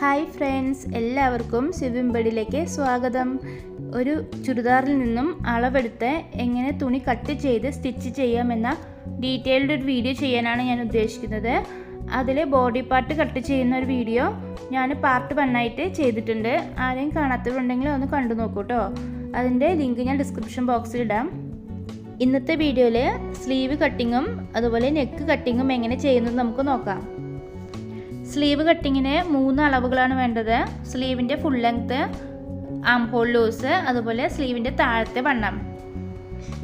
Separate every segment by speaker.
Speaker 1: Hi friends, എല്ലാവർക്കും സെവിംബേർഡിലേക്ക് സ്വാഗതം. ഒരു ചുരിദാറിൽ നിന്നും അളവെടുത്ത് എങ്ങനെ തുണി കട്ട് ചെയ്ത് സ്റ്റിച്ച് ചെയ്യാമെന്ന ഡീറ്റെയിൽഡ് ഒരു വീഡിയോ ചെയ്യാനാണ് ഞാൻ ഉദ്ദേശിക്കുന്നത്. അതിൽ ബോഡി പാർട്ട് കട്ട് ചെയ്യുന്ന ഒരു വീഡിയോ ഞാൻ പാർട്ട് 1 ആയിട്ട് ചെയ്തിട്ടുണ്ട്. ആരെയും കാണാത്തവരുണ്ടെങ്കിൽ ഒന്ന് കണ്ടു നോക്കൂ കേട്ടോ. അതിൻ്റെ ലിങ്ക് ഞാൻ ഡിസ്ക്രിപ്ഷൻ ബോക്സിൽ ഇടാം. ഇന്നത്തെ വീഡിയോയിൽ സ്ലീവ് കട്ടിങ്ങും അതുപോലെ നെക്ക് കട്ടിങ്ങും എങ്ങനെ ചെയ്യുന്നത് നമുക്ക് നോക്കാം. സ്ലീവ് കട്ടിങ്ങിന് 3 അളവുകളാണ് വേണ്ടത്. സ്ലീവിൻ്റെ full length, arm hole loose, അതുപോലെ സ്ലീവിൻ്റെ താഴത്തെ വണ്ണം.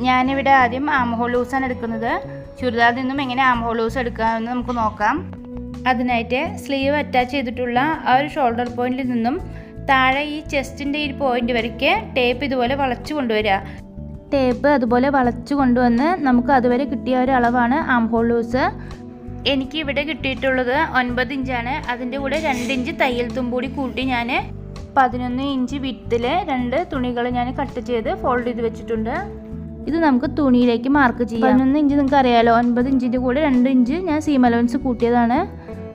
Speaker 1: ഞാനിവിടെ ആദ്യം ആം ഹോൾ ലൂസാണ് എടുക്കുന്നത്. ചുരിദാറിൽ നിന്നും എങ്ങനെ ആം ഹോൾ ലൂസ് എടുക്കാമെന്ന് നമുക്ക് നോക്കാം. അതിനായിട്ട് സ്ലീവ് അറ്റാച്ച് ചെയ്തിട്ടുള്ള ആ ഒരു ഷോൾഡർ പോയിന്റിൽ നിന്നും താഴെ ഈ ചെസ്റ്റിൻ്റെ ഈ പോയിന്റ് വരയ്ക്ക് ടേപ്പ് ഇതുപോലെ വളച്ചു കൊണ്ടുവരിക. ടേപ്പ് അതുപോലെ വളച്ചു കൊണ്ടുവന്ന് നമുക്ക് അതുവരെ കിട്ടിയ ഒരു അളവാണ് ആം ഹോൾ ലൂസ്. എനിക്ക് ഇവിടെ കിട്ടിയിട്ടുള്ളത് 9 ഇഞ്ചാണ്. അതിൻ്റെ കൂടെ 2 ഇഞ്ച് തയ്യൽ തുമ്പൂടി കൂട്ടി ഞാൻ 11 ഇഞ്ച് വിത്തിൽ 2 തുണികൾ ഞാൻ കട്ട് ചെയ്ത് ഫോൾഡ് ചെയ്ത് വെച്ചിട്ടുണ്ട്. ഇത് നമുക്ക് തുണിയിലേക്ക് മാർക്ക് ചെയ്യാം. 11 ഇഞ്ച് നിങ്ങൾക്ക് അറിയാമല്ലോ. 9 ഇഞ്ചിൻ്റെ കൂടെ 2 ഇഞ്ച് ഞാൻ സീം അലവൻസ് കൂട്ടിയതാണ്.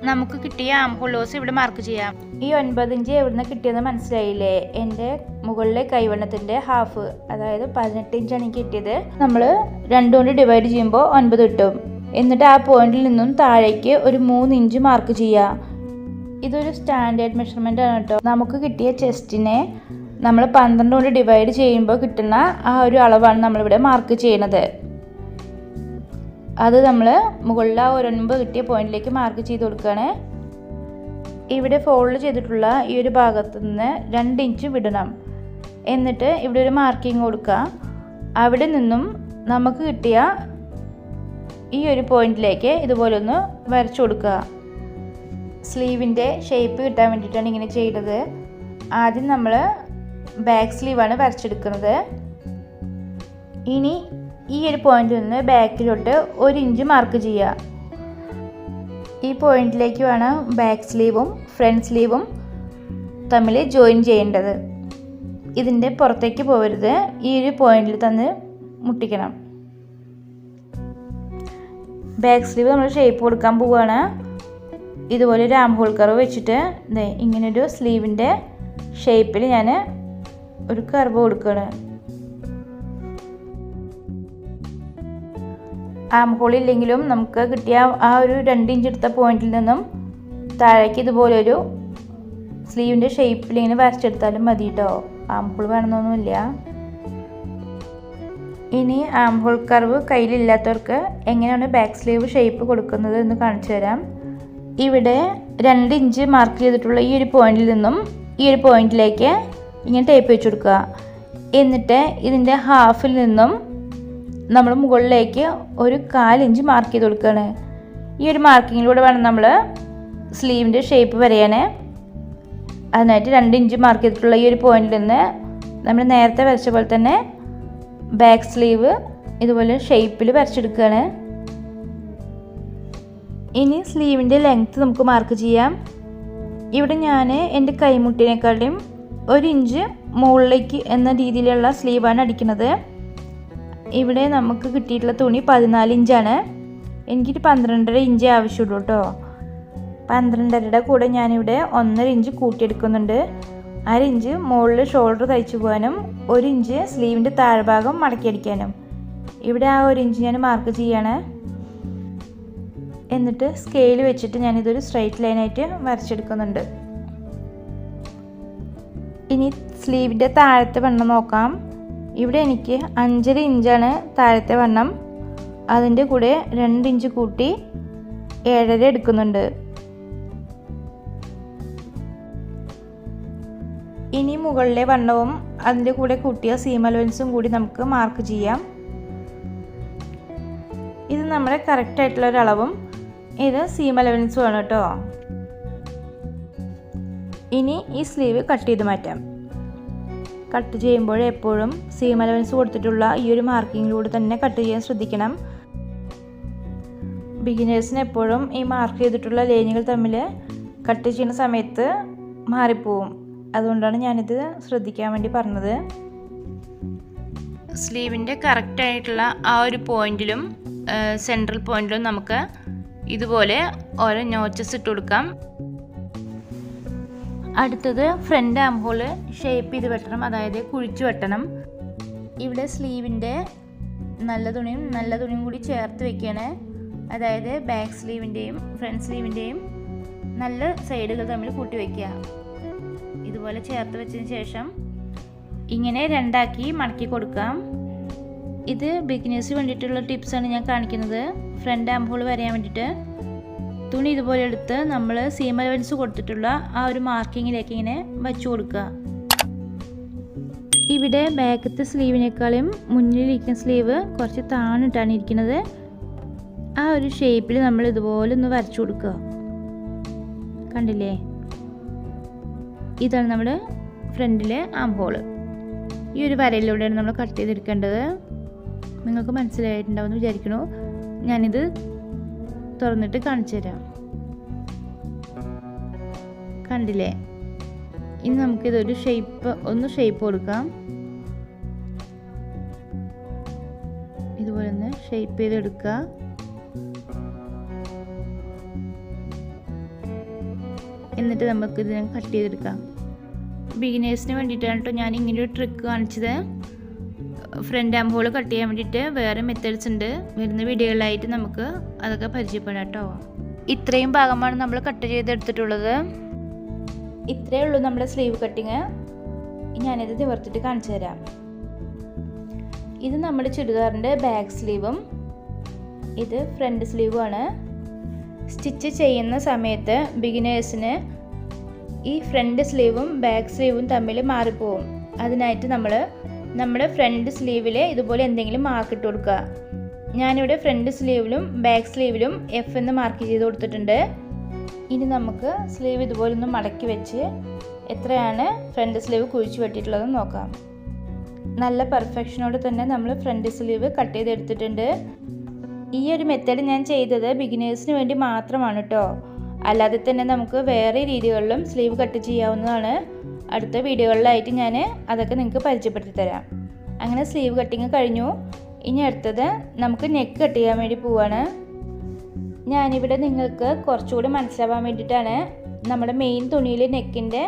Speaker 1: നമുക്ക് കിട്ടിയ ആം ഹോൾ ലൂസ് ഇവിടെ മാർക്ക് ചെയ്യാം. ഈ 9 ഇഞ്ച് എവിടുന്ന് കിട്ടിയെന്ന് മനസ്സിലായില്ലേ? എൻ്റെ മുകളിലെ കൈവണ്ണത്തിൻ്റെ ഹാഫ്, അതായത് 18 ഇഞ്ചാണ് എനിക്ക് കിട്ടിയത്. നമ്മൾ 2 കൊണ്ട് ഡിവൈഡ് ചെയ്യുമ്പോൾ 9 കിട്ടും. എന്നിട്ട് ആ പോയിന്റിൽ നിന്നും താഴേക്ക് ഒരു 3 ഇഞ്ച് മാർക്ക് ചെയ്യുക. ഇതൊരു സ്റ്റാൻഡേർഡ് മെഷർമെൻ്റ് ആണ് കേട്ടോ. നമുക്ക് കിട്ടിയ ചെസ്റ്റിനെ നമ്മൾ 12 കൊണ്ട് ഡിവൈഡ് ചെയ്യുമ്പോൾ കിട്ടുന്ന ആ ഒരു അളവാണ് നമ്മളിവിടെ മാർക്ക് ചെയ്യണത്. അത് നമ്മൾ മുകളിൽ ആ 9 കിട്ടിയ പോയിന്റിലേക്ക് മാർക്ക് ചെയ്ത് കൊടുക്കുകയാണ്. ഇവിടെ ഫോൾഡ് ചെയ്തിട്ടുള്ള ഈ ഒരു ഭാഗത്ത് നിന്ന് 2 ഇഞ്ച് വിടണം. എന്നിട്ട് ഇവിടെ ഒരു മാർക്കിങ് കൊടുക്കുക. അവിടെ നിന്നും നമുക്ക് കിട്ടിയ ഈ ഒരു പോയിന്റിലേക്ക് ഇതുപോലെ ഒന്ന് വരച്ചു കൊടുക്കുക. സ്ലീവിൻ്റെ ഷേപ്പ് കിട്ടാൻ വേണ്ടിയിട്ടാണ് ഇങ്ങനെ ചെയ്യുന്നത്. ആദ്യം നമ്മൾ ബാക്ക് സ്ലീവാണ് വരച്ചെടുക്കുന്നത്. ഇനി ഈ ഒരു പോയിന്റിൽ നിന്ന് ബാക്കിലോട്ട് 1 ഇഞ്ച് മാർക്ക് ചെയ്യുക. ഈ പോയിന്റിലേക്ക് വേണം ബാക്ക് സ്ലീവും ഫ്രണ്ട് സ്ലീവും തമ്മിൽ ജോയിൻ ചെയ്യേണ്ടത്. ഇതിൻ്റെ പുറത്തേക്ക് പോകരുത്. ഈ ഒരു പോയിന്റിൽ തന്നെ മുട്ടിക്കണം. ബാക്ക് സ്ലീവ് നമ്മൾ ഷേപ്പ് കൊടുക്കാൻ പോവുകയാണ്. ഇതുപോലെ ഒരു ആം ഹോൾ കർവ് വെച്ചിട്ട് ഇങ്ങനൊരു സ്ലീവിൻ്റെ ഷേപ്പിൽ ഞാൻ ഒരു കർവ് കൊടുക്കുകയാണ്. ആം ഹോൾ ഇല്ലെങ്കിലും നമുക്ക് കിട്ടിയ ആ ഒരു 2 ഇഞ്ച് എടുത്ത പോയിന്റിൽ നിന്നും താഴേക്ക് ഇതുപോലെ ഒരു സ്ലീവിൻ്റെ ഷേപ്പിൽ ഇങ്ങനെ വരച്ചെടുത്താലും മതി കേട്ടോ. ആം ഹോൾ വേണമെന്നൊന്നുമില്ല. ഇനി ആം ഹോൾ കർവ് കയ്യിലില്ലാത്തവർക്ക് എങ്ങനെയാണ് ബാക്ക് സ്ലീവ് ഷേപ്പ് കൊടുക്കുന്നത് എന്ന് കാണിച്ചു തരാം. ഇവിടെ 2 ഇഞ്ച് മാർക്ക് ചെയ്തിട്ടുള്ള ഈ ഒരു പോയിന്റിൽ നിന്നും ഈ ഒരു പോയിന്റിലേക്ക് ഇങ്ങനെ ടേപ്പ് വെച്ച് കൊടുക്കുക. എന്നിട്ട് ഇതിൻ്റെ ഹാഫിൽ നിന്നും നമ്മൾ മുകളിലേക്ക് ഒരു 1/4 ഇഞ്ച് മാർക്ക് ചെയ്ത് കൊടുക്കുകയാണ്. ഈ ഒരു മാർക്കിങ്ങിലൂടെ വേണം നമ്മൾ സ്ലീവിൻ്റെ ഷേപ്പ് വരയാൻ. അതിനായിട്ട് 2 ഇഞ്ച് മാർക്ക് ചെയ്തിട്ടുള്ള ഈ ഒരു പോയിന്റിൽ നിന്ന് നമ്മൾ നേരത്തെ വരച്ച പോലെ തന്നെ ബാക്ക് സ്ലീവ് ഇതുപോലെ ഷേപ്പിൽ വരച്ചെടുക്കുകയാണ്. ഇനി സ്ലീവിൻ്റെ ലെങ്ത്ത് നമുക്ക് മാർക്ക് ചെയ്യാം. ഇവിടെ ഞാൻ എൻ്റെ കൈമുട്ടിനേക്കാളും 1 ഇഞ്ച് മുകളിലേക്ക് എന്ന രീതിയിലുള്ള സ്ലീവാണ് അടിക്കുന്നത്. ഇവിടെ നമുക്ക് കിട്ടിയിട്ടുള്ള തുണി 14 ഇഞ്ചാണ്. എനിക്കൊരു 12.5 ഇഞ്ച് ആവശ്യമുള്ളൂ കേട്ടോ. 12.5യുടെ കൂടെ ഞാനിവിടെ 1.5 ഇഞ്ച് കൂട്ടിയെടുക്കുന്നുണ്ട്. 1/2 ഇഞ്ച് മുകളിൽ ഷോൾഡർ തയ്ച്ചു പോകാനും 1 ഇഞ്ച് സ്ലീവിൻ്റെ താഴ്ഭാഗം മടക്കിയടിക്കാനും. ഇവിടെ ആ 1 ഇഞ്ച് ഞാൻ മാർക്ക് ചെയ്യാണ്. എന്നിട്ട് സ്കെയിൽ വെച്ചിട്ട് ഞാനിതൊരു സ്ട്രൈറ്റ് ലൈനായിട്ട് വരച്ചെടുക്കുന്നുണ്ട്. ഇനി സ്ലീവിൻ്റെ താഴത്തെ വണ്ണം നോക്കാം. ഇവിടെ എനിക്ക് 5.5 ഇഞ്ചാണ് താഴത്തെ വണ്ണം. അതിൻ്റെ കൂടെ 2 ഇഞ്ച് കൂട്ടി 7.5 എടുക്കുന്നുണ്ട്. ഇനി മുകളിലെ വണ്ണവും അതിൻ്റെ കൂടെ കൂട്ടിയ സീം അലവൻസും കൂടി നമുക്ക് മാർക്ക് ചെയ്യാം. ഇത് നമ്മുടെ കറക്റ്റായിട്ടുള്ളൊരളവും ഇത് സീം അലവൻസും ആണ് കേട്ടോ. ഇനി ഈ സ്ലീവ് കട്ട് ചെയ്ത് മാറ്റാം. കട്ട് ചെയ്യുമ്പോൾ എപ്പോഴും സീം അലവൻസ് കൊടുത്തിട്ടുള്ള ഈ ഒരു മാർക്കിങ്ങിലൂടെ തന്നെ കട്ട് ചെയ്യാൻ ശ്രദ്ധിക്കണം. ബിഗിനേഴ്സിന് എപ്പോഴും ഈ മാർക്ക് ചെയ്തിട്ടുള്ള ലൈനുകൾ തമ്മിൽ കട്ട് ചെയ്യുന്ന സമയത്ത് മാറിപ്പോവും. അതുകൊണ്ടാണ് ഞാനിത് ശ്രദ്ധിക്കാൻ വേണ്ടി പറഞ്ഞത്. സ്ലീവിൻ്റെ കറക്റ്റായിട്ടുള്ള ആ ഒരു പോയിന്റിലും സെൻട്രൽ പോയിന്റിലും നമുക്ക് ഇതുപോലെ ഓരോ നോച്ചസ് ഇട്ട് കൊടുക്കാം. അടുത്തത് ഫ്രണ്ട് ആം ഹോൾ ഷേപ്പ് ചെയ്ത് വെട്ടണം, അതായത് കുഴിച്ച് വെട്ടണം. ഇവിടെ സ്ലീവിൻ്റെ നല്ല തുണിയും കൂടി ചേർത്ത് വെക്കുകയാണ്. അതായത് ബാക്ക് സ്ലീവിൻ്റെയും ഫ്രണ്ട് സ്ലീവിൻ്റെയും നല്ല സൈഡുകൾ തമ്മിൽ കൂട്ടി വയ്ക്കുക. ഇതുപോലെ ചേർത്ത് വെച്ചതിന് ശേഷം ഇങ്ങനെ രണ്ടാക്കി മടക്കി കൊടുക്കാം. ഇത് ബിഗിനേഴ്സിന് വേണ്ടിയിട്ടുള്ള ടിപ്സാണ് ഞാൻ കാണിക്കുന്നത്. ഫ്രണ്ട് ആം ഹോൾ വരയാൻ വേണ്ടിയിട്ട് തുണി ഇതുപോലെ എടുത്ത് നമ്മൾ സീം അലവൻസ് കൊടുത്തിട്ടുള്ള ആ ഒരു മാർക്കിങ്ങിലേക്ക് ഇങ്ങനെ വച്ചു കൊടുക്കുക. ഇവിടെ ബാക്കത്തെ സ്ലീവിനേക്കാളും മുന്നിലിരിക്കുന്ന സ്ലീവ് കുറച്ച് താണിട്ടാണ് ഇരിക്കുന്നത്. ആ ഒരു ഷേപ്പിൽ നമ്മൾ ഇതുപോലെ ഒന്ന് വരച്ചു കൊടുക്കുക. കണ്ടില്ലേ, ഇതാണ് നമ്മുടെ ഫ്രണ്ടിലെ ആം ഹോള്. ഈ ഒരു വരയിലൂടെയാണ് നമ്മൾ കട്ട് ചെയ്തെടുക്കേണ്ടത്. നിങ്ങൾക്ക് മനസ്സിലായിട്ടുണ്ടാവുമെന്ന് വിചാരിക്കണു. ഞാനിത് തുറന്നിട്ട് കാണിച്ചു തരാം. കണ്ടില്ലേ, ഇനി നമുക്കിതൊരു ഷേപ്പ് കൊടുക്കാം. ഇതുപോലെ ഒന്ന് ഷേപ്പ് ചെയ്തെടുക്കുക. എന്നിട്ട് നമുക്ക് ഇതിനെ കട്ട് ചെയ്തെടുക്കാം. ബിഗിനേഴ്സിന് വേണ്ടിയിട്ടാണ് കേട്ടോ ഞാൻ ഇങ്ങനൊരു ട്രിക്ക് കാണിച്ചത്. ഫ്രണ്ട് ആം ഹോൾ കട്ട് ചെയ്യാൻ വേണ്ടിയിട്ട് വേറെ മെത്തേഡ്സ് ഉണ്ട്. വരുന്ന വീഡിയോകളായിട്ട് നമുക്ക് അതൊക്കെ പരിചയപ്പെടാം കേട്ടോ. ഇത്രയും ഭാഗമാണ് നമ്മൾ കട്ട് ചെയ്തെടുത്തിട്ടുള്ളത്. ഇത്രയേ ഉള്ളൂ നമ്മുടെ സ്ലീവ് കട്ടിങ്. ഞാനിത് നിവർത്തിട്ട് കാണിച്ചു തരാം. ഇത് നമ്മുടെ ചുരിദാറിൻ്റെ ബാക്ക് സ്ലീവും ഇത് ഫ്രണ്ട് സ്ലീവുമാണ്. സ്റ്റിച്ച് ചെയ്യുന്ന സമയത്ത് ബിഗിനേഴ്സിന് ഈ ഫ്രണ്ട് സ്ലീവും ബാക്ക് സ്ലീവും തമ്മിൽ മാറിപ്പോവും. അതിനായിട്ട് നമ്മുടെ ഫ്രണ്ട് സ്ലീവിൽ ഇതുപോലെ എന്തെങ്കിലും മാർക്ക് ഇട്ട് കൊടുക്കുക. ഞാനിവിടെ ഫ്രണ്ട് സ്ലീവിലും ബാക്ക് സ്ലീവിലും എഫ് എന്ന് മാർക്ക് ചെയ്ത് കൊടുത്തിട്ടുണ്ട്. ഇനി നമുക്ക് സ്ലീവ് ഇതുപോലെ ഒന്ന് മടക്കി വെച്ച് എത്രയാണ് ഫ്രണ്ട് സ്ലീവ് കുഴിച്ച് വെട്ടിയിട്ടുള്ളതെന്ന് നോക്കാം. നല്ല പെർഫെക്ഷനോടെ തന്നെ നമ്മൾ ഫ്രണ്ട് സ്ലീവ് കട്ട് ചെയ്തെടുത്തിട്ടുണ്ട്. ഈ ഒരു മെത്തേഡ് ഞാൻ ചെയ്തത് ബിഗിനേഴ്സിന് വേണ്ടി മാത്രമാണ് കേട്ടോ. അല്ലാതെ തന്നെ നമുക്ക് വേറെ രീതികളിലും സ്ലീവ് കട്ട് ചെയ്യാവുന്നതാണ്. അടുത്ത വീഡിയോകളിലായിട്ട് ഞാൻ അതൊക്കെ നിങ്ങൾക്ക് പരിചയപ്പെടുത്തി തരാം. അങ്ങനെ സ്ലീവ് കട്ടിങ് കഴിഞ്ഞു. ഇനി അടുത്തത് നമുക്ക് നെക്ക് കട്ട് ചെയ്യാൻ വേണ്ടി പോവാണ്. ഞാനിവിടെ നിങ്ങൾക്ക് കുറച്ചുകൂടി മനസ്സിലാവാൻ വേണ്ടിയിട്ടാണ് നമ്മുടെ മെയിൻ തുണിയിൽ നെക്കിൻ്റെ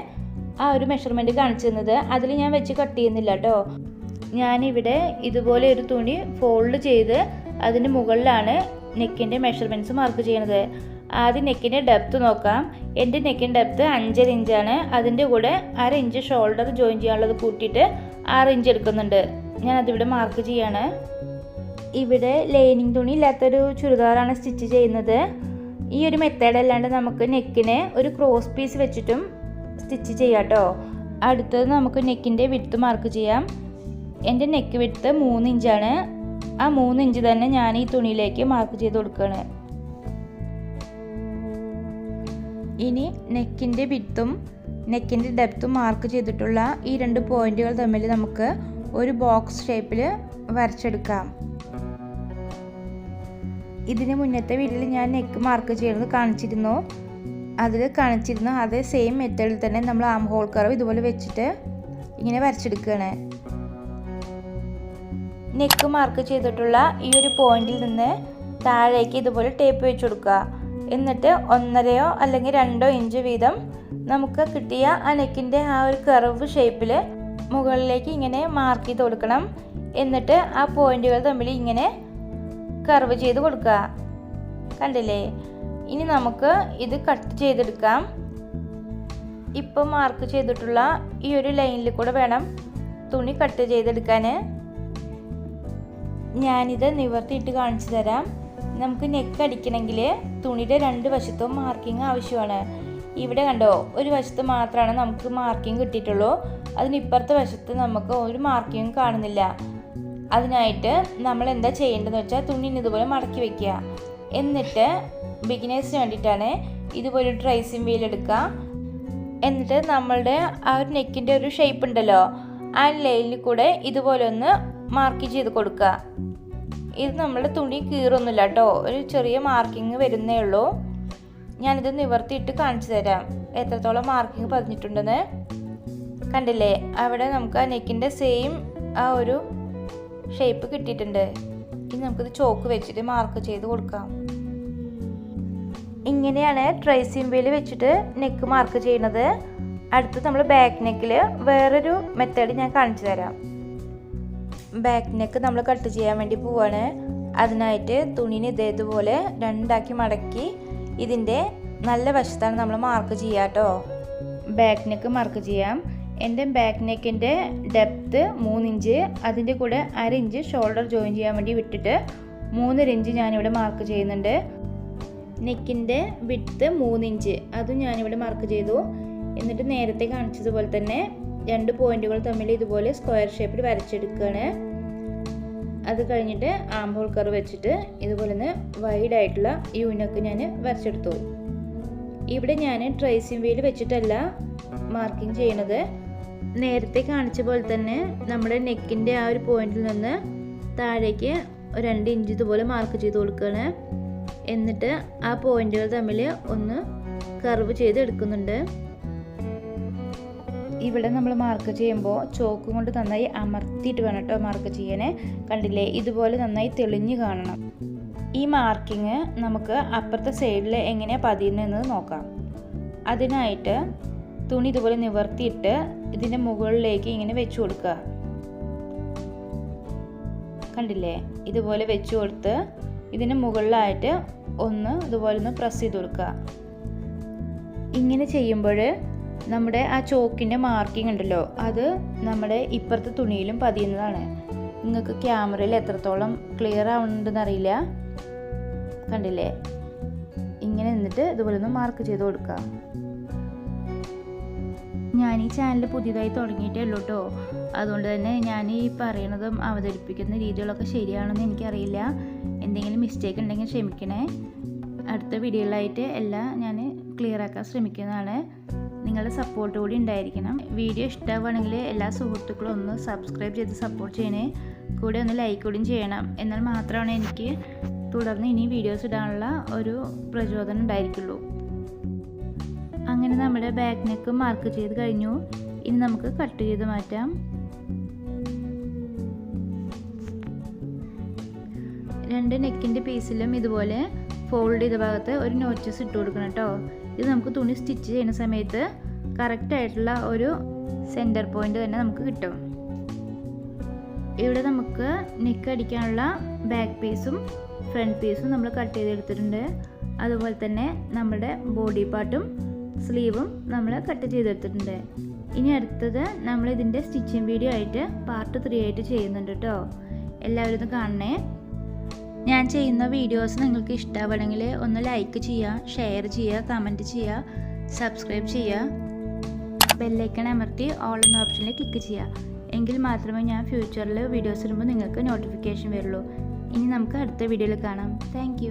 Speaker 1: ആ ഒരു മെഷർമെൻറ്റ് കാണിച്ചു തന്നത്. അതിൽ ഞാൻ വെച്ച് കട്ട് ചെയ്യുന്നില്ല കേട്ടോ. ഞാനിവിടെ ഇതുപോലെ ഒരു തുണി ഫോൾഡ് ചെയ്ത് അതിന് മുകളിലാണ് നെക്കിൻ്റെ മെഷർമെൻറ്റ്സ് മാർക്ക് ചെയ്യണത്. ആദ്യം നെക്കിൻ്റെ ഡെപ്ത്ത് നോക്കാം. എൻ്റെ നെക്കിൻ്റെ ഡെപ്ത്ത് 5.5 ഇഞ്ചാണ്. അതിൻ്റെ കൂടെ 1/2 ഇഞ്ച് ഷോൾഡർ ജോയിൻ ചെയ്യാനുള്ളത് കൂട്ടിയിട്ട് 6 ഇഞ്ച് എടുക്കുന്നുണ്ട്. ഞാനതിവിടെ മാർക്ക് ചെയ്യാണ്. ഇവിടെ ലൈനിങ് തുണി ഇല്ലാത്തൊരു ചുരിദാറാണ് സ്റ്റിച്ച് ചെയ്യുന്നത്. ഈ ഒരു മെത്തേഡ് അല്ലാണ്ട് നമുക്ക് നെക്കിനെ ഒരു ക്രോസ് പീസ് വെച്ചിട്ടും സ്റ്റിച്ച് ചെയ്യാം കേട്ടോ. അടുത്തത് നമുക്ക് നെക്കിൻ്റെ വിഡ്ത്ത് മാർക്ക് ചെയ്യാം. എൻ്റെ നെക്ക് വിഡ്ത്ത് 3 ഇഞ്ചാണ്. ആ 3 ഇഞ്ച് തന്നെ ഞാൻ ഈ തുണിയിലേക്ക് മാർക്ക് ചെയ്ത് കൊടുക്കുകയാണ്. ഇനി നെക്കിൻ്റെ വിഡ്ത്തും നെക്കിൻ്റെ ഡെപ്ത്തും മാർക്ക് ചെയ്തിട്ടുള്ള ഈ 2 പോയിന്റുകൾ തമ്മിൽ നമുക്ക് ഒരു ബോക്സ് ഷേപ്പിൽ വരച്ചെടുക്കാം. ഇതിന് മുന്നത്തെ വീഡിയോയിൽ ഞാൻ നെക്ക് മാർക്ക് ചെയ്യുന്നത് കാണിച്ചിരുന്നു. അതിൽ കാണിച്ചിരുന്ന അതേ സെയിം മെത്തേഡിൽ തന്നെ നമ്മൾ ആം ഹോൾ കർവ് ഇതുപോലെ വെച്ചിട്ട് ഇങ്ങനെ വരച്ചെടുക്കുകയാണ്. നെക്ക് മാർക്ക് ചെയ്തിട്ടുള്ള ഈ ഒരു പോയിന്റിൽ നിന്ന് താഴേക്ക് ഇതുപോലെ ടേപ്പ് വെച്ച് കൊടുക്കുക. എന്നിട്ട് 1.5 അല്ലെങ്കിൽ 2 ഇഞ്ച് വീതം നമുക്ക് കിട്ടിയ ആ നെക്കിൻ്റെ ആ ഒരു കർവ് ഷേപ്പിൽ മുകളിലേക്ക് ഇങ്ങനെ മാർക്ക് ചെയ്ത് കൊടുക്കണം. എന്നിട്ട് ആ പോയിന്റുകൾ തമ്മിൽ ഇങ്ങനെ കർവ് ചെയ്ത് കൊടുക്കുക. കണ്ടില്ലേ? ഇനി നമുക്ക് ഇത് കട്ട് ചെയ്തെടുക്കാം. ഇപ്പം മാർക്ക് ചെയ്തിട്ടുള്ള ഈ ഒരു ലൈനിൽ കൂടെ വേണം തുണി കട്ട് ചെയ്തെടുക്കാൻ. ഞാനിത് നിവർത്തിയിട്ട് കാണിച്ചു തരാം. നമുക്ക് നെക്ക് അടിക്കണമെങ്കിൽ തുണിയുടെ 2 വശത്തും മാർക്കിങ് ആവശ്യമാണ്. ഇവിടെ കണ്ടോ, ഒരു വശത്ത് മാത്രമാണ് നമുക്ക് മാർക്കിങ് കിട്ടിയിട്ടുള്ളൂ. അതിനിപ്പുറത്തെ വശത്ത് നമുക്ക് ഒരു മാർക്കിങ് കാണുന്നില്ല. അതിനായിട്ട് നമ്മൾ എന്താ ചെയ്യേണ്ടതെന്ന് വെച്ചാൽ തുണി ഇതുപോലെ മടക്കി വെക്കുക. എന്നിട്ട് ബിഗിനേഴ്സിന് വേണ്ടിയിട്ടാണ് ഇതുപോലെ ഒരു ട്രേസിംഗ് വീൽ എടുക്കുക. എന്നിട്ട് നമ്മളുടെ ആ ഒരു നെക്കിൻ്റെ ഒരു ഷേപ്പ് ഉണ്ടല്ലോ, ആ ലൈനിൽ കൂടെ ഇതുപോലെ ഒന്ന് മാർക്ക് ചെയ്ത് കൊടുക്കുക. ഇത് നമ്മളുടെ തുണി കീറൊന്നുമില്ല കേട്ടോ, ഒരു ചെറിയ മാർക്കിങ് വരുന്നേ ഉള്ളൂ. ഞാനിത് നിവർത്തിയിട്ട് കാണിച്ചു തരാം എത്രത്തോളം മാർക്കിങ് പതിഞ്ഞിട്ടുണ്ടെന്ന്. കണ്ടില്ലേ? അവിടെ നമുക്ക് ആ നെക്കിൻ്റെ സെയിം ആ ഒരു ഷേപ്പ് കിട്ടിയിട്ടുണ്ട്. ഇനി നമുക്കിത് ചോക്ക് വെച്ചിട്ട് മാർക്ക് ചെയ്ത് കൊടുക്കാം. ഇങ്ങനെയാണ് ട്രേസിംഗ് വീൽ വെച്ചിട്ട് നെക്ക് മാർക്ക് ചെയ്യുന്നത്. അടുത്ത് നമ്മൾ ബാക്ക് നെക്കിൽ വേറൊരു മെത്തേഡ് ഞാൻ കാണിച്ചു തരാം. ബാക്ക് നെക്ക് നമ്മൾ കട്ട് ചെയ്യാൻ വേണ്ടി പോവാണ്. അതിനായിട്ട് തുണിനെ ഇതേപോലെ രണ്ടാക്കി മടക്കി ഇതിൻ്റെ നല്ല വശത്താണ് നമ്മൾ മാർക്ക് ചെയ്യുക കേട്ടോ. ബാക്ക് നെക്ക് മാർക്ക് ചെയ്യാം. എൻ്റെ ബാക്ക് നെക്കിൻ്റെ ഡെപ്ത്ത് 3 ഇഞ്ച്, അതിൻ്റെ കൂടെ 1/2 ഇഞ്ച് ഷോൾഡർ ജോയിൻ ചെയ്യാൻ വേണ്ടി വിട്ടിട്ട് 3.5 ഇഞ്ച് ഞാനിവിടെ മാർക്ക് ചെയ്യുന്നുണ്ട്. നെക്കിൻ്റെ വിഡ്ത്ത് 3 ഇഞ്ച്, അതും ഞാനിവിടെ മാർക്ക് ചെയ്തു. എന്നിട്ട് നേരത്തെ കാണിച്ചതുപോലെ തന്നെ 2 പോയിന്റുകൾ തമ്മിൽ ഇതുപോലെ സ്ക്വയർ ഷേപ്പിൽ വരച്ചെടുക്കുകയാണ്. അത് കഴിഞ്ഞിട്ട് ആം ഹോൾ കർവ് വെച്ചിട്ട് ഇതുപോലെ ഒന്ന് വൈഡായിട്ടുള്ള യൂനൊക്കെ ഞാൻ വരച്ചെടുത്തു. ഇവിടെ ഞാൻ ട്രേസിംഗ് വീൽ വെച്ചിട്ടല്ല മാർക്കിംഗ് ചെയ്യണത്. നേരത്തെ കാണിച്ച പോലെ തന്നെ നമ്മുടെ നെക്കിൻ്റെ ആ ഒരു പോയിന്റിൽ നിന്ന് താഴേക്ക് 2 ഇഞ്ച് ഇതുപോലെ മാർക്ക് ചെയ്ത് കൊടുക്കുകയാണ്. എന്നിട്ട് ആ പോയിന്റുകൾ തമ്മിൽ ഒന്ന് കർവ് ചെയ്ത് എടുക്കുന്നുണ്ട്. ഇവിടെ നമ്മൾ മാർക്ക് ചെയ്യുമ്പോൾ ചോക്ക് കൊണ്ട് നന്നായി അമർത്തിയിട്ട് വേണം കേട്ടോ മാർക്ക് ചെയ്യാനേ. കണ്ടില്ലേ, ഇതുപോലെ നന്നായി തെളിഞ്ഞ് കാണണം. ഈ മാർക്കിങ് നമുക്ക് അപ്പുറത്തെ സൈഡിൽ എങ്ങനെയാണ് പതിയുന്നതെന്ന് നോക്കാം. അതിനായിട്ട് തുണി ഇതുപോലെ നിവർത്തിയിട്ട് ഇതിൻ്റെ മുകളിലേക്ക് ഇങ്ങനെ വെച്ച് കൊടുക്കുക. കണ്ടില്ലേ, ഇതുപോലെ വെച്ച് കൊടുത്ത് ഇതിന് മുകളിലായിട്ട് ഇതുപോലെ ഒന്ന് പ്രസ് ചെയ്ത് കൊടുക്കുക. ഇങ്ങനെ ചെയ്യുമ്പോൾ നമ്മുടെ ആ ചോക്കിൻ്റെ മാർക്കിംഗ് ഉണ്ടല്ലോ, അത് നമ്മുടെ ഇപ്പുറത്തെ തുണിയിലും പതിയുന്നതാണ്. നിങ്ങൾക്ക് ക്യാമറയിൽ എത്രത്തോളം ക്ലിയർ ആവുന്നുണ്ടെന്ന് അറിയില്ല. കണ്ടില്ലേ, ഇങ്ങനെ നിന്നിട്ട് ഇതുപോലെ ഒന്ന് മാർക്ക് ചെയ്ത് കൊടുക്കുക. ഞാൻ ഈ ചാനൽ പുതിയതായി തുടങ്ങിയിട്ടേ ഉള്ളൂ കേട്ടോ. അതുകൊണ്ട് തന്നെ ഞാൻ ഈ പറയണതും അവതരിപ്പിക്കുന്ന രീതികളൊക്കെ ശരിയാണെന്ന് എനിക്കറിയില്ല. എന്തെങ്കിലും മിസ്റ്റേക്ക് ഉണ്ടെങ്കിൽ ക്ഷമിക്കണേ. അടുത്ത വീഡിയോയിലായിട്ട് എല്ലാം ഞാൻ ക്ലിയർ ആക്കാൻ ശ്രമിക്കുന്നതാണ്. നിങ്ങളുടെ സപ്പോർട്ട് കൂടി ഉണ്ടായിരിക്കണം. വീഡിയോ ഇഷ്ടമാവുകയാണെങ്കിൽ എല്ലാ സുഹൃത്തുക്കളും ഒന്ന് സബ്സ്ക്രൈബ് ചെയ്ത് സപ്പോർട്ട് ചെയ്യണേ. കൂടെ ഒന്ന് ലൈക്ക് കൂടിയും ചെയ്യണം. എന്നാൽ മാത്രമാണ് എനിക്ക് തുടർന്ന് ഇനി വീഡിയോസ് ഇടാനുള്ള ഒരു പ്രചോദനം ഉണ്ടായിരിക്കുള്ളൂ. അങ്ങനെ നമ്മുടെ ബാക്ക് നെക്ക് മാർക്ക് ചെയ്ത് കഴിഞ്ഞു. ഇനി നമുക്ക് കട്ട് ചെയ്ത് മാറ്റാം. 2 നെക്കിൻ്റെ പീസിലും ഇതുപോലെ ഫോൾഡ് ചെയ്ത ഭാഗത്ത് ഒരു നോച്ചസ് ഇട്ട് കൊടുക്കണം കേട്ടോ. ഇത് നമുക്ക് തുണി സ്റ്റിച്ച് ചെയ്യുന്ന സമയത്ത് കറക്റ്റായിട്ടുള്ള ഒരു സെൻറ്റർ പോയിൻ്റ് തന്നെ നമുക്ക് കിട്ടും. ഇവിടെ നമുക്ക് നെക്ക് അടിക്കാനുള്ള ബാക്ക് പീസും ഫ്രണ്ട് പീസും നമ്മൾ കട്ട് ചെയ്തെടുത്തിട്ടുണ്ട്. അതുപോലെ തന്നെ നമ്മുടെ ബോഡി പാർട്ടും സ്ലീവും നമ്മൾ കട്ട് ചെയ്തെടുത്തിട്ടുണ്ട്. ഇനി അടുത്തത് നമ്മൾ ഇതിൻ്റെ സ്റ്റിച്ചിങ് വീഡിയോ ആയിട്ട് പാർട്ട് 3 ആയിട്ട് ചെയ്യുന്നുണ്ട് കേട്ടോ. എല്ലാവരും ഇത് കാണണേ. ഞാൻ ചെയ്യുന്ന വീഡിയോസ് നിങ്ങൾക്ക് ഇഷ്ടമാവണമെങ്കിൽ ഒന്ന് ലൈക്ക് ചെയ്യുക, ഷെയർ ചെയ്യുക, കമൻറ്റ് ചെയ്യുക, സബ്സ്ക്രൈബ് ചെയ്യുക, ബെല്ലൈക്കൺ അമർത്തി ഓൾ എന്ന ഓപ്ഷനിൽ ക്ലിക്ക് ചെയ്യുക. എങ്കിൽ മാത്രമേ ഞാൻ ഫ്യൂച്ചറിൽ വീഡിയോസ് ഇടുമ്പോൾ നിങ്ങൾക്ക് നോട്ടിഫിക്കേഷൻ വരുള്ളൂ. ഇനി നമുക്ക് അടുത്ത വീഡിയോയിൽ കാണാം. താങ്ക്